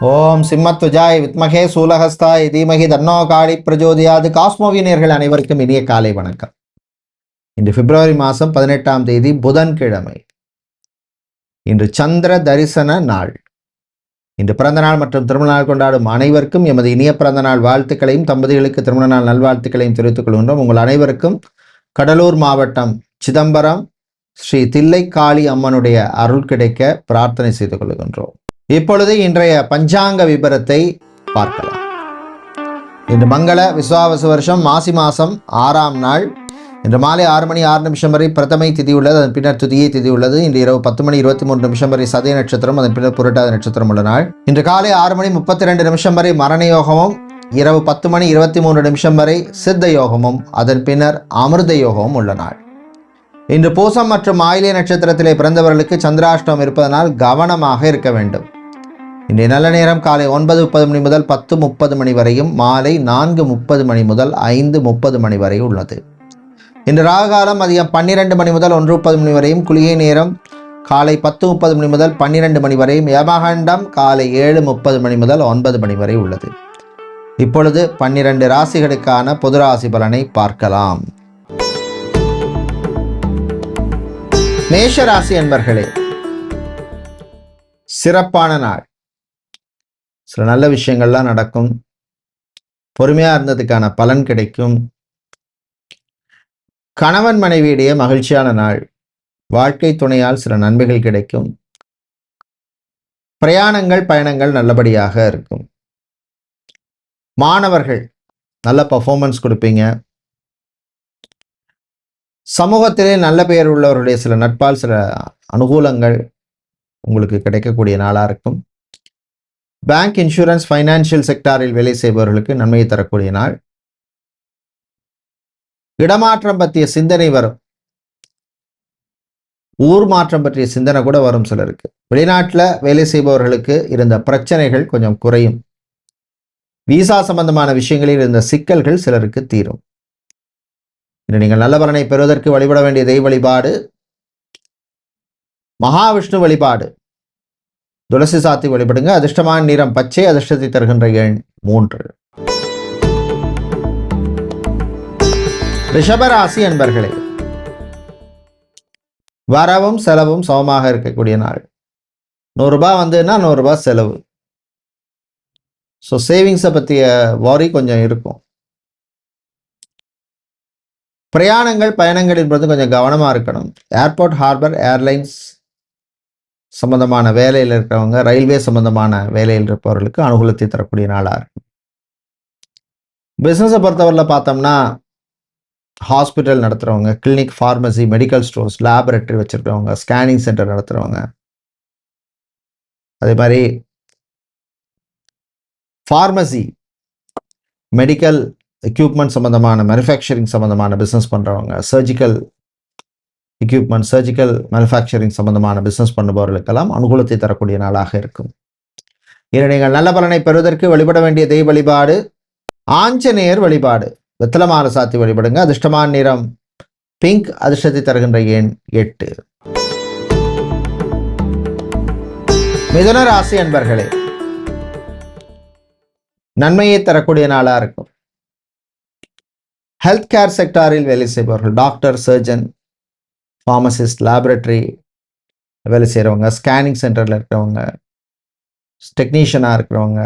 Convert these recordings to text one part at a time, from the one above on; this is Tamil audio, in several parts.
ஓம் சிம்மத்வஜாய் வித்மகே சூலஹஸ்தாய் தீமகி தன்னோ காளி பிரஜோதியாது. காஸ்மோவியனியர்கள் அனைவருக்கும் இனிய காலை வணக்கம். இன்று பிப்ரவரி மாதம் 18ஆம் தேதி புதன்கிழமை. இன்று சந்திர தரிசன நாள். இன்று பிறந்த நாள் மற்றும் திருமண நாள் கொண்டாடும் அனைவருக்கும் எமது இனிய பிறந்த நாள் வாழ்த்துக்களையும் தம்பதிகளுக்கு திருமண நாள் நல்வாழ்த்துக்களையும் தெரிவித்துக் கொள்கின்றோம். உங்கள் அனைவருக்கும் கடலூர் மாவட்டம் சிதம்பரம் ஸ்ரீ தில்லைக்காளி அம்மனுடைய அருள் கிடைக்க பிரார்த்தனை செய்து கொள்கின்றோம். இப்பொழுது இன்றைய பஞ்சாங்க விபரத்தை பார்க்கலாம். இன்று மங்கள விஸ்வாவசு வருஷம் மாசி மாதம் 6ஆம் நாள். இன்று மாலை 6:06 வரை பிரதமை திதி உள்ளது. அதன் பின்னர் துதியை திதி உள்ளது. இன்று இரவு 10:23 வரை சதய நட்சத்திரம், அதன் பின்னர் புரட்டாத நட்சத்திரம் உள்ள நாள். இன்று காலை 6:32 வரை மரண யோகமும், இரவு 10:23 வரை சித்த யோகமும், அதன் பின்னர் அமிர்த யோகமும் உள்ள நாள். இன்று பூசம் மற்றும் ஆயிலிய நட்சத்திரத்திலே பிறந்தவர்களுக்கு சந்திராஷ்டமம் இருப்பதனால் கவனமாக இருக்க வேண்டும். இன்றைய நல்ல நேரம் காலை 9:30 முதல் 10:30 வரையும், மாலை 4:30 முதல் 5:30 வரை உள்ளது. இன்று ராகுகாலம் மதியம் 12 முதல் 1:30 வரையும், குளிகை நேரம் காலை 10:30 முதல் 12 வரையும், யமகண்டம் காலை 7:30 முதல் 9 வரை உள்ளது. இப்பொழுது 12 ராசிகளுக்கான பொது ராசி பலனை பார்க்கலாம். மேஷ ராசி என்பர்களே, சிறப்பான நாள். சில நல்ல விஷயங்கள்லாம் நடக்கும். பொறுமையா இருந்ததுக்கான பலன் கிடைக்கும். கணவன் மனைவியிடையே மகிழ்ச்சியான நாள். வாழ்க்கை துணையால் சில நன்மைகள் கிடைக்கும். பிரயாணங்கள் பயணங்கள் நல்லபடியாக இருக்கும். மாணவர்கள் நல்ல பர்ஃபார்மன்ஸ் கொடுப்பீங்க. சமூகத்திலே நல்ல பெயர் உள்ளவருடைய சில நட்பால் சில அனுகூலங்கள் உங்களுக்கு கிடைக்கக்கூடிய நாளாக இருக்கும். பேங்க், இன்சூரன்ஸ், ஃபைனான்சியல் செக்டாரில் வேலை செய்பவர்களுக்கு நன்மையை தரக்கூடிய நாள். இடமாற்றம் பற்றிய சிந்தனை வரும். ஊர் மாற்றம் பற்றிய சிந்தனை கூட வரும் சிலருக்கு. வெளிநாட்டில் வேலை செய்பவர்களுக்கு இருந்த பிரச்சனைகள் கொஞ்சம் குறையும். விசா சம்பந்தமான விஷயங்களில் இருந்த சிக்கல்கள் சிலருக்கு தீரும். இன்று நீங்கள் நல்ல பலனை பெறுவதற்கு வழிபட வேண்டிய தெய்வ வழிபாடு மகாவிஷ்ணு வழிபாடு. துளசி சாத்தி வழிபடுங்க. அதிர்ஷ்டமான நிறம் பச்சை. அதிர்ஷ்டத்தை தருகின்ற எண் 3. ரிஷபராசி அன்பர்களே, வரவும் செலவும் சமமாக இருக்கக்கூடிய நாள். 100 ரூபாய் வந்ததுன்னா 100 ரூபாய் செலவு. ஸோ சேவிங்ஸை பற்றிய வாரி கொஞ்சம் இருக்கும். பிரயாணங்கள் பயணங்கள் என்பது கொஞ்சம் கவனமாக இருக்கணும். ஏர்போர்ட், ஹார்பர், ஏர்லைன்ஸ் சம்பந்தமான வேலையில் இருக்கிறவங்க, ரயில்வே சம்பந்தமான வேலையில் இருப்பவர்களுக்கு அனுகூலத்தை தரக்கூடிய நாளாக இருக்கும். பிஸ்னஸை பொறுத்தவரையில் பார்த்தோம்னா, ஹாஸ்பிட்டல் நடத்துகிறவங்க, clinic, pharmacy, medical stores, laboratory வச்சுருக்கிறவங்க, ஸ்கேனிங் சென்டர் நடத்துகிறவங்க, அதே மாதிரி ஃபார்மசி, மெடிக்கல் எக்யூப்மெண்ட் சம்மந்தமான மேனுஃபேக்சரிங் சம்மந்தமான பிஸ்னஸ் பண்ணுறவங்க, சர்ஜிக்கல் எக்யூப்மெண்ட், சர்ஜிக்கல் மேனுஃபேக்சரிங் சம்பந்தமான பிஸ்னஸ் பண்ணுபவர்களுக்கெல்லாம் அனுகூலத்தை தரக்கூடிய நாளாக இருக்கும். இன்று நீங்கள் நல்ல பலனை பெறுவதற்கு வழிபட வேண்டிய தெய்வ வழிபாடு ஆஞ்சநேயர் வழிபாடு. வெத்தலை மாலை சாத்தி வழிபடுங்க. அதிர்ஷ்டமான நிறம் பிங்க். அதிர்ஷ்டத்தை தருகின்ற எண் 8. மிதுன ராசி அன்பர்களே, நன்மையை தரக்கூடிய நாளாக இருக்கும். ஹெல்த் கேர் செக்டாரில் வேலை செய்பவர்கள், டாக்டர், சர்ஜன், ஃபார்மசிஸ்ட், லேபரேட்டரி வேலை செய்கிறவங்க, ஸ்கேனிங் சென்டரில் இருக்கிறவங்க, டெக்னீஷியனாக இருக்கிறவங்க,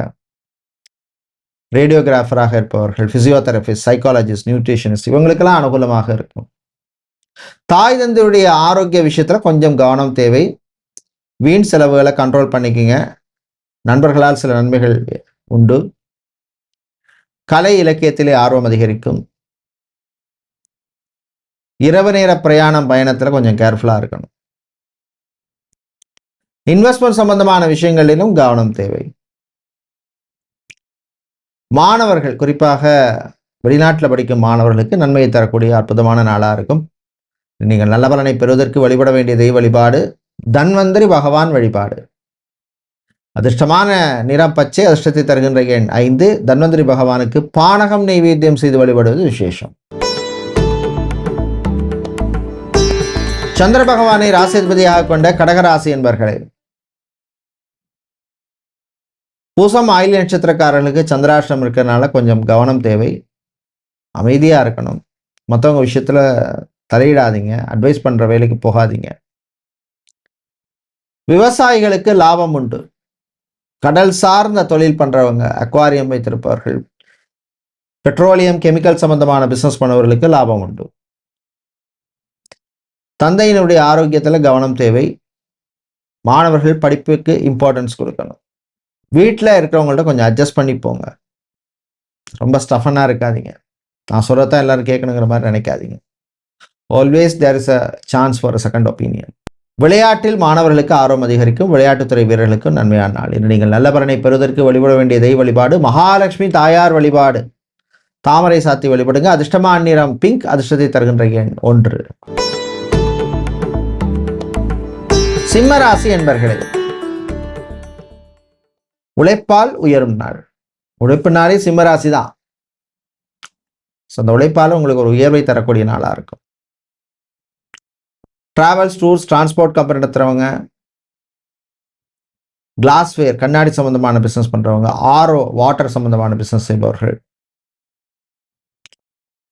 ரேடியோகிராஃபராக இருப்பவர்கள், ஃபிசியோதெரபிஸ்ட், சைக்காலஜிஸ்ட், நியூட்ரிஷனிஸ்ட், இவங்களுக்கெல்லாம் அனுகூலமாக இருக்கும். தாய் தந்தையுடைய ஆரோக்கிய விஷயத்தில் கொஞ்சம் கவனம் தேவை. வீண் செலவுகளை கண்ட்ரோல் பண்ணிக்கிங்க. நண்பர்களால் சில நன்மைகள் உண்டு. கலை இலக்கியத்திலே ஆர்வம் அதிகரிக்கும். இரவு நேர பிரயாணம் பயணத்தில் கொஞ்சம் கேர்ஃபுல்லாக இருக்கணும். இன்வெஸ்ட்மெண்ட் சம்பந்தமான விஷயங்களிலும் கவனம் தேவை. மாணவர்கள், குறிப்பாக வெளிநாட்டில் படிக்கும் மாணவர்களுக்கு நன்மையை தரக்கூடிய அற்புதமான நாளாக இருக்கும். நீங்கள் நல்ல பலனை பெறுவதற்கு வழிபட வேண்டிய தெய்வ வழிபாடு தன்வந்திரி பகவான் வழிபாடு. அதிர்ஷ்டமான நிறம் பச்சை. அதிர்ஷ்டத்தை தருகின்ற எண் 5. தன்வந்திரி பகவானுக்கு பானகம் நைவேத்தியம் செய்து வழிபடுவது விசேஷம். சந்திர பகவானை ராசிபதியாக கொண்ட கடகராசி என்பர்களே, பூசம் ஆயில்ய நட்சத்திரக்காரர்களுக்கு சந்திராஷ்டிரம் இருக்கிறதுனால கொஞ்சம் கவனம் தேவை. அமைதியாக இருக்கணும். மற்றவங்க விஷயத்தில் தலையிடாதீங்க. அட்வைஸ் பண்ணுற வேலைக்கு போகாதீங்க. விவசாயிகளுக்கு லாபம் உண்டு. கடல் சார்ந்த தொழில் பண்ணுறவங்க, அக்வாரியம் வைத்திருப்பவர்கள், பெட்ரோலியம் கெமிக்கல் சம்பந்தமான பிஸ்னஸ் பண்ணவர்களுக்கு லாபம் உண்டு. தந்தையினுடைய ஆரோக்கியத்தில் கவனம் தேவை. மாணவர்கள் படிப்புக்கு இம்பார்ட்டன்ஸ் கொடுக்கணும். வீட்டில் இருக்கிறவங்கள்ட்ட கொஞ்சம் அட்ஜஸ்ட் பண்ணி போங்க. ரொம்ப ஸ்டஃபனாக இருக்காதீங்க. நான் சொல்கிறதான் எல்லாரும் கேட்கணுங்கிற மாதிரி நினைக்காதீங்க. Always there is a chance for a second opinion. விளையாட்டில் மாணவர்களுக்கு ஆர்வம் அதிகரிக்கும். விளையாட்டுத்துறை வீரர்களுக்கும் நன்மையான நாள். இன்று நீங்கள் நல்ல பலனை பெறுவதற்கு வழிபட வேண்டிய தெய்வ வழிபாடு மகாலட்சுமி தாயார் வழிபாடு. தாமரை சாத்தி வழிபடுங்க. அதிர்ஷ்டமான நிறம் பிங்க். அதிர்ஷ்டத்தை தருகின்ற எண் 1. சிம்ம ராசி என்பர்களே, உழைப்பால் உயரும் நாள். உழைப்புனாலே சிம்ம ராசி தான். அந்த உழைப்பால் உங்களுக்கு ஒரு உயர்வை தரக்கூடிய நாளாக இருக்கும். டிராவல்ஸ், டூர்ஸ், டிரான்ஸ்போர்ட் கம்பெனி நடத்துகிறவங்க, கிளாஸ்வேர் கண்ணாடி சம்பந்தமான பிஸ்னஸ் பண்ணுறவங்க, ஆர்ஓ வாட்டர் சம்பந்தமான பிஸ்னஸ் செய்பவர்கள்,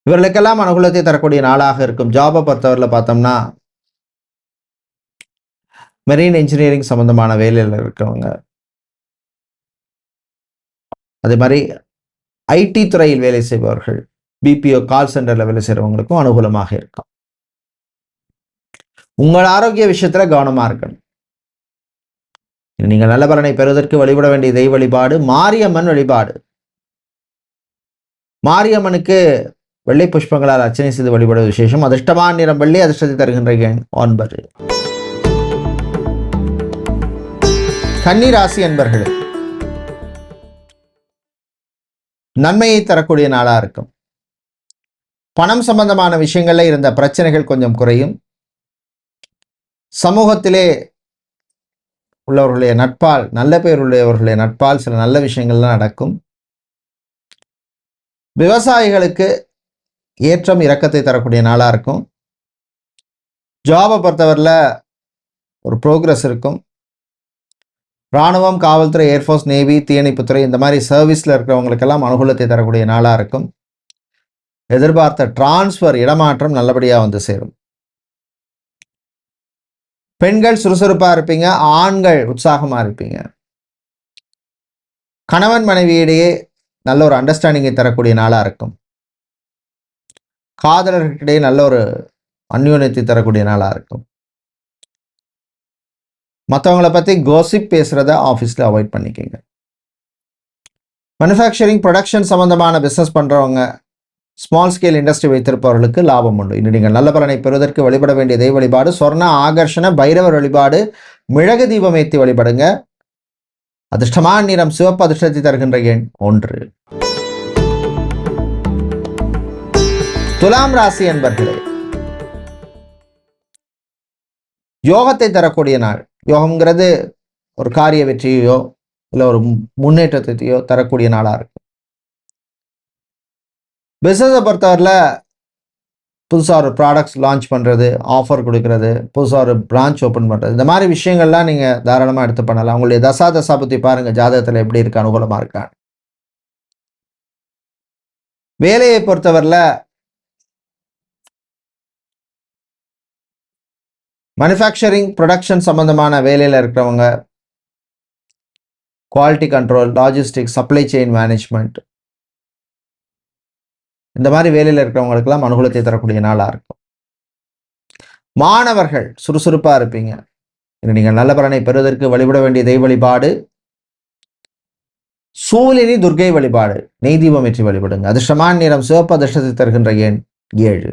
இவர்களுக்கெல்லாம் அனுகூலத்தை தரக்கூடிய நாளாக இருக்கும். ஜாபை பொறுத்தவரையில் பார்த்தோம்னா மெரீன் இன்ஜினியரிங் சம்பந்தமான வேலையில் இருக்கிறவங்க, அதே மாதிரி ஐடி துறையில் வேலை செய்பவர்கள், பிபிஓ கால் சென்டரில் வேலை செய்கிறவங்களுக்கும் அனுகூலமாக இருக்கும். உங்கள் ஆரோக்கிய விஷயத்தில் கவனமாக இருக்கணும். நீங்கள் நல்ல பலனை பெறுவதற்கு வழிபட வேண்டிய தெய்வ வழிபாடு மாரியம்மன் வழிபாடு. மாரியம்மனுக்கு வெள்ளை புஷ்பங்களால் அர்ச்சனை செய்து வழிபடுவது விசேஷம். அதிர்ஷ்டமான நிறம் வெள்ளை. அதிர்ஷ்டத்தை தருகின்ற எண் 9. கன்னி ராசி என்பர்களே, நன்மையை தரக்கூடிய நாளாக இருக்கும். பணம் சம்பந்தமான விஷயங்களில் இருந்த பிரச்சனைகள் கொஞ்சம் குறையும். சமூகத்திலே உள்ளவர்களுடைய நட்பால், நல்ல பேர் உள்ளவர்களுடைய நட்பால் சில நல்ல விஷயங்கள்லாம் நடக்கும். விவசாயிகளுக்கு ஏற்றம் இறக்கத்தை தரக்கூடிய நாளாக இருக்கும். ஜாபை பொறுத்தவரையில் ஒரு ப்ரோக்ரஸ் இருக்கும். இராணுவம், காவல்துறை, ஏர்ஃபோர்ஸ், நேவி, தீயணைப்புத்துறை இந்த மாதிரி சர்வீஸில் இருக்கிறவங்களுக்கெல்லாம் அனுகூலத்தை தரக்கூடிய நாளாக இருக்கும். எதிர்பார்த்த டிரான்ஸ்ஃபர், இடமாற்றம் நல்லபடியாக வந்து சேரும். பெண்கள் சுறுசுறுப்பாக இருப்பீங்க. ஆண்கள் உற்சாகமாக இருப்பீங்க. கணவன் மனைவியிடையே நல்ல ஒரு அண்டர்ஸ்டாண்டிங்கை தரக்கூடிய நாளாக இருக்கும். காதலர்களிடையே நல்ல ஒரு அந்யோன்யத்தை தரக்கூடிய நாளாக இருக்கும். மற்றவங்களை பற்றி கோசிப் பேசுகிறத ஆஃபீஸில் அவாய்ட் பண்ணிக்கோங்க. மேனுஃபேக்சரிங், ப்ரொடக்ஷன் சம்பந்தமான பிஸ்னஸ் பண்ணுறவங்க, ஸ்மால் ஸ்கேல் இண்டஸ்ட்ரி வைத்திருப்பவர்களுக்கு லாபம் உண்டு. இன்று நீங்கள் நல்ல பலனை பெறுவதற்கு வழிபட வேண்டிய தெய்வ வழிபாடு சொர்ண ஆகர்ஷண பைரவர் வழிபாடு. மிளகு தீபம் ஏற்றி வழிபடுங்க. அதிர்ஷ்டமான நிறம் சிவப்பு. அதிர்ஷ்டத்தை தருகின்ற எண் 1. துலாம் ராசி என்பர்களே, யோகத்தை தரக்கூடிய நாள். யோகம்ங்கிறது ஒரு காரிய வெற்றியோ இல்லை ஒரு முன்னேற்றத்தையோ தரக்கூடிய நாளாக இருக்கும். பிஸ்னஸை பொறுத்தவரையில் புதுசாக ஒரு ப்ராடக்ட்ஸ் லான்ச் பண்ணுறது, ஆஃபர் கொடுக்கறது, புதுசாக ஒரு பிரான்ச் ஓப்பன் பண்ணுறது, இந்த மாதிரி விஷயங்கள்லாம் நீங்கள் தாராளமாக எடுத்து பண்ணலாம். உங்களுடைய தசா பற்றி பாருங்கள், ஜாதகத்தில் எப்படி இருக்கு, அனுகூலமாக இருக்கா. வேலையை பொறுத்தவரையில் மேனுஃபேக்சரிங், ப்ரொடக்ஷன் சம்பந்தமான வேலையில் இருக்கிறவங்க, quality control, logistics, supply chain management இந்த மாதிரி வேலையில் இருக்கிறவங்களுக்கெல்லாம் அனுகூலத்தை தரக்கூடிய நாளாக இருக்கும். மாணவர்கள் சுறுசுறுப்பாக இருப்பீங்க. நீங்கள் நல்ல பலனை பெறுவதற்கு வழிபட வேண்டிய தெய்வ வழிபாடு சூலினி துர்க்கை வழிபாடு. நெய் தீபம் ஏற்றி வழிபடுங்க. அதிர்ஷ்டமான நிறம் சிவப்பு. அதிர்ஷ்டத்தை தருகின்ற எண் 7.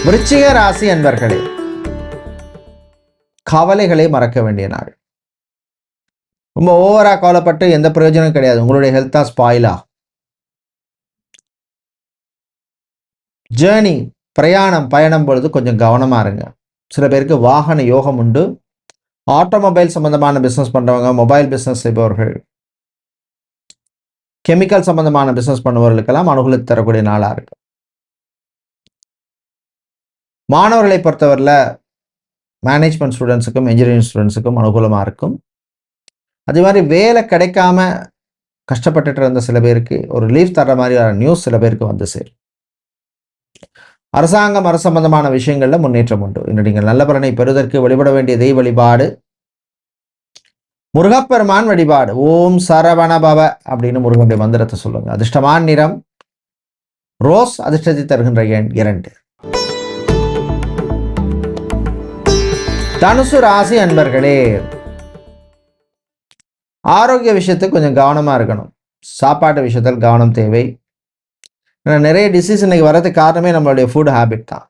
விருச்சிக ராசி அன்பர்களே, கவலைகளை மறக்க வேண்டிய நாள். ரொம்ப ஓவரா கவலைப்பட்டு எந்த பிரயோஜனம் கிடையாது. உங்களுடைய ஹெல்த்தா ஸ்பாயிலா. ஜேர்னி, பயணம் பொழுது கொஞ்சம் கவனமா இருங்க. சில பேருக்கு வாகன யோகம் உண்டு. ஆட்டோமொபைல் சம்பந்தமான பிஸ்னஸ் பண்றவங்க, மொபைல் பிஸ்னஸ் செய்பவர்கள், கெமிக்கல் சம்பந்தமான பிஸ்னஸ் பண்ணுபவர்களுக்கெல்லாம் அனுகூலத்தை தரக்கூடிய நாளாக இருக்கு. மாணவர்களை பொறுத்தவரையில் மேனேஜ்மெண்ட் ஸ்டூடெண்ட்ஸுக்கும் இன்ஜினியரிங் ஸ்டூடெண்ட்ஸுக்கும் அனுகூலமாக இருக்கும். அதே மாதிரி வேலை கிடைக்காம கஷ்டப்பட்டுட்டு இருந்த சில பேருக்கு ஒரு ரிலீஃப் தர்ற மாதிரியான நியூஸ் சில பேருக்கு வந்து சேரும். அரசாங்கம் அரசு சம்பந்தமான விஷயங்கள்ல முன்னேற்றம் உண்டு. இன்று நீங்கள் நல்ல பலனை பெறுவதற்கு வழிபட வேண்டிய தெய்வ வழிபாடு முருகப்பெருமான் வழிபாடு. ஓம் சரவண பவ அப்படின்னு முருகனுடைய மந்திரத்தை சொல்லுங்க. அதிர்ஷ்டமான நிறம் ரோஸ். அதிர்ஷ்டத்தை தருகின்ற எண் 2. தனுசு ராசி அன்பர்களே, ஆரோக்கிய விஷயத்துக்கு கொஞ்சம் கவனமா இருக்கணும். சாப்பாட்டு விஷயத்தில் கவனம் தேவை. நிறைய டிசீஸ் இன்னைக்கு வர்றதுக்கு காரணமே நம்மளுடைய ஃபுட் ஹேபிட் தான்.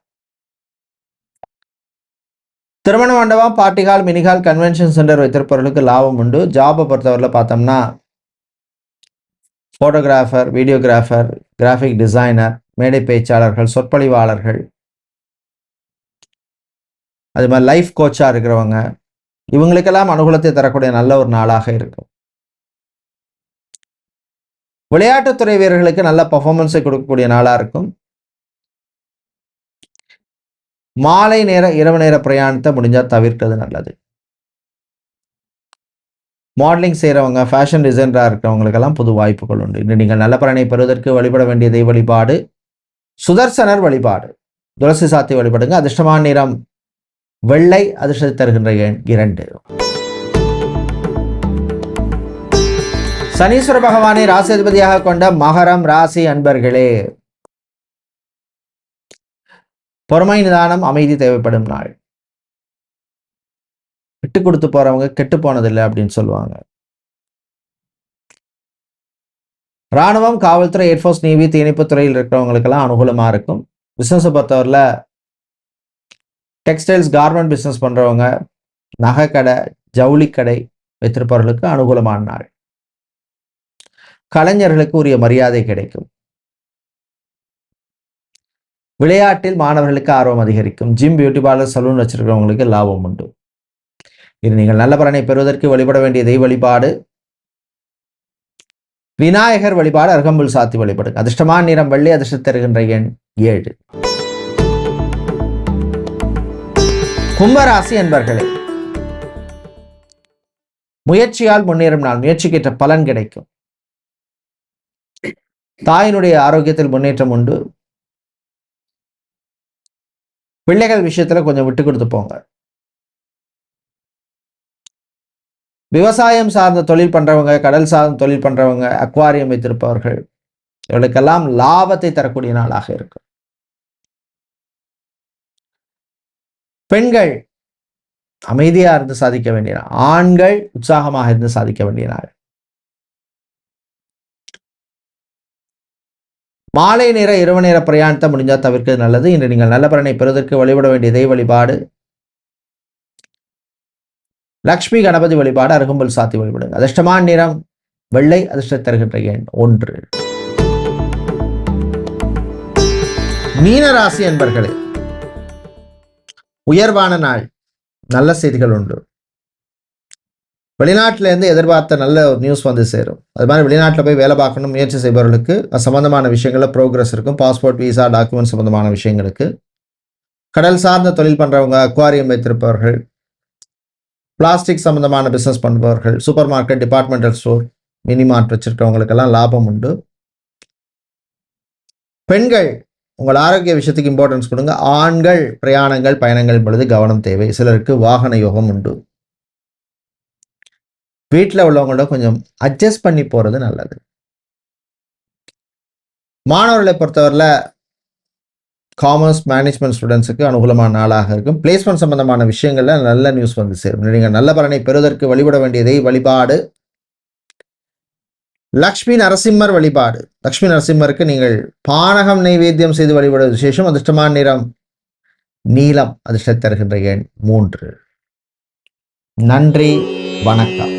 திருமண மண்டபம், பார்ட்டிகால், மினிகால், கன்வென்ஷன் சென்டர் வைத்திருப்பவர்களுக்கு லாபம் உண்டு. ஜாபை பொறுத்தவரையில் பார்த்தோம்னா ஃபோட்டோகிராஃபர், வீடியோகிராஃபர், கிராஃபிக் டிசைனர், மேடை பேச்சாளர்கள், சொற்பொழிவாளர்கள், அது மாதிரி லைஃப் கோச்சாக இருக்கிறவங்க, இவங்களுக்கெல்லாம் அனுகூலத்தை தரக்கூடிய நல்ல ஒரு நாளாக இருக்கும். விளையாட்டுத்துறை வீரர்களுக்கு நல்ல பர்ஃபார்மன்ஸை கொடுக்கக்கூடிய நாளாக இருக்கும். மாலை நேர இரவு நேர பிரயாணத்தை முடிஞ்சால் தவிர்க்கிறது நல்லது. மாடலிங் செய்கிறவங்க, ஃபேஷன் டிசைனராக இருக்கிறவங்களுக்கெல்லாம் புது வாய்ப்புகள் உண்டு. இன்று நீங்கள் நல்ல பலனை பெறுவதற்கு வழிபட வேண்டிய தெய்வ வழிபாடு சுதர்சனர் வழிபாடு. துளசி சாத்தி வழிபடுங்க. அதிர்ஷ்டமான நிறம் வெள்ளை. அதிர்ஷ்டத்தை தருகின்ற எண் 2. சனீஸ்வர பகவானை ராசி அதிபதியாக கொண்ட மகரம் ராசி அன்பர்களே, பொறுமை, நிதானம், அமைதி தேவைப்படும் நாள். விட்டு கொடுத்து போறவங்க கெட்டு போனதில்லை அப்படின்னு சொல்லுவாங்க. இராணுவம், காவல்துறை, ஏர்ஃபோர்ஸ், நேவி, தீயணைப்பு துறையில் இருக்கிறவங்களுக்கெல்லாம் அனுகூலமா இருக்கும். பிசினஸ் பொறுத்தவரையில் டெக்ஸ்டைல்ஸ், கார்மெண்ட் பிசினஸ் பண்றவங்க, நகை கடை, ஜவுளி கடை வைத்திருப்பவர்களுக்கு அனுகூலமான நாள். கலைஞர்களுக்கு உரிய மரியாதை கிடைக்கும். விளையாட்டில் மாணவர்களுக்கு ஆர்வம் அதிகரிக்கும். ஜிம், பியூட்டி பார்லர், சலூன் வச்சிருக்கிறவங்களுக்கு லாபம் உண்டு. இது நீங்கள் நல்ல பலனை பெறுவதற்கு வழிபட வேண்டிய தெய்வ வழிபாடு விநாயகர் வழிபாடு. அருகம்புல் சாத்தி வழிபடுங்க. அதிர்ஷ்டமான நிறம் வெள்ளை. அதிர்ஷ்டத்தை தருகின்ற எண் 7. கும்பராசி அன்பர்களே, முயற்சியால் முன்னேறும் நாள். முயற்சிக்கேற்ற பலன் கிடைக்கும். தாயினுடைய ஆரோக்கியத்தில் முன்னேற்றம் உண்டு. பிள்ளைகள் விஷயத்துல கொஞ்சம் விட்டு கொடுத்து போங்க. விவசாயம் சார்ந்த தொழில் பண்றவங்க, கடல் சார்ந்த தொழில் பண்றவங்க, அக்வாரியம் வைத்திருப்பவர்கள், இவர்களுக்கெல்லாம் லாபத்தை தரக்கூடிய நாளாக இருக்கும். பெண்கள் அமைதியா இருந்து சாதிக்க வேண்டிய நாள். ஆண்கள் உற்சாகமாக இருந்து சாதிக்க வேண்டிய நாள். மாலை நேர இரவு நேர பிரயாணத்தை முடிஞ்சால் தவிர்க்கிறது நல்லது. இன்று நீங்கள் நல்ல பலனை பெறுவதற்கு வழிபட வேண்டிய தெய்வ வழிபாடு லக்ஷ்மி கணபதி வழிபாடு. அருகம்புல் சாத்தி வழிபடுங்க. அதிர்ஷ்டமான நிறம் வெள்ளை. அதிர்ஷ்டத்தை தருகின்ற எண் 1. மீனராசி என்பர்களே, உயர்வான நாள். நல்ல செய்திகள் உண்டு. வெளிநாட்டில இருந்து எதிர்பார்த்த நல்ல ஒரு நியூஸ் வந்து சேரும். அது மாதிரி வெளிநாட்டில் போய் வேலை பார்க்கணும் முயற்சி செய்பவர்களுக்கு சம்பந்தமான விஷயங்களில் ப்ரோக்ரஸ் இருக்கும். பாஸ்போர்ட், விசா, டாக்குமெண்ட் சம்பந்தமான விஷயங்களுக்கு. கடல் சார்ந்த தொழில் பண்றவங்க, அக்வாரியம் வைத்திருப்பவர்கள், பிளாஸ்டிக் சம்பந்தமான பிசினஸ் பண்ணுபவர்கள், supermarket, departmental store, mini mart வச்சிருக்கவங்களுக்கெல்லாம் லாபம் உண்டு. பெண்கள் உங்கள் ஆரோக்கிய விஷயத்துக்கு இம்பார்ட்டன்ஸ் கொடுங்க. ஆண்கள் பிரயாணங்கள், பயணங்கள் பொழுது கவனம் தேவை. சிலருக்கு வாகன யோகம் உண்டு. வீட்டில் உள்ளவங்களோட கொஞ்சம் அட்ஜஸ்ட் பண்ணி போறது நல்லது. மாணவர்களை பொறுத்தவரையில் காமர்ஸ், மேனேஜ்மெண்ட் ஸ்டூடெண்ட்ஸுக்கு அனுகூலமான நாளாக இருக்கும். பிளேஸ்மெண்ட் சம்பந்தமான விஷயங்கள்ல நல்ல நியூஸ் வந்து சேரும். நீங்கள் நல்ல பலனை பெறுவதற்கு வழிபட வேண்டியதை வழிபாடு லக்ஷ்மி நரசிம்மர் வழிபாடு. லக்ஷ்மி நரசிம்மருக்கு நீங்கள் பானகம் நைவேத்தியம் செய்து வழிபடுவது விசேஷம். அதிர்ஷ்டமான நிறம் நீலம். அதிர்ஷ்டத்தை தருகின்ற எண் 3. நன்றி, வணக்கம்.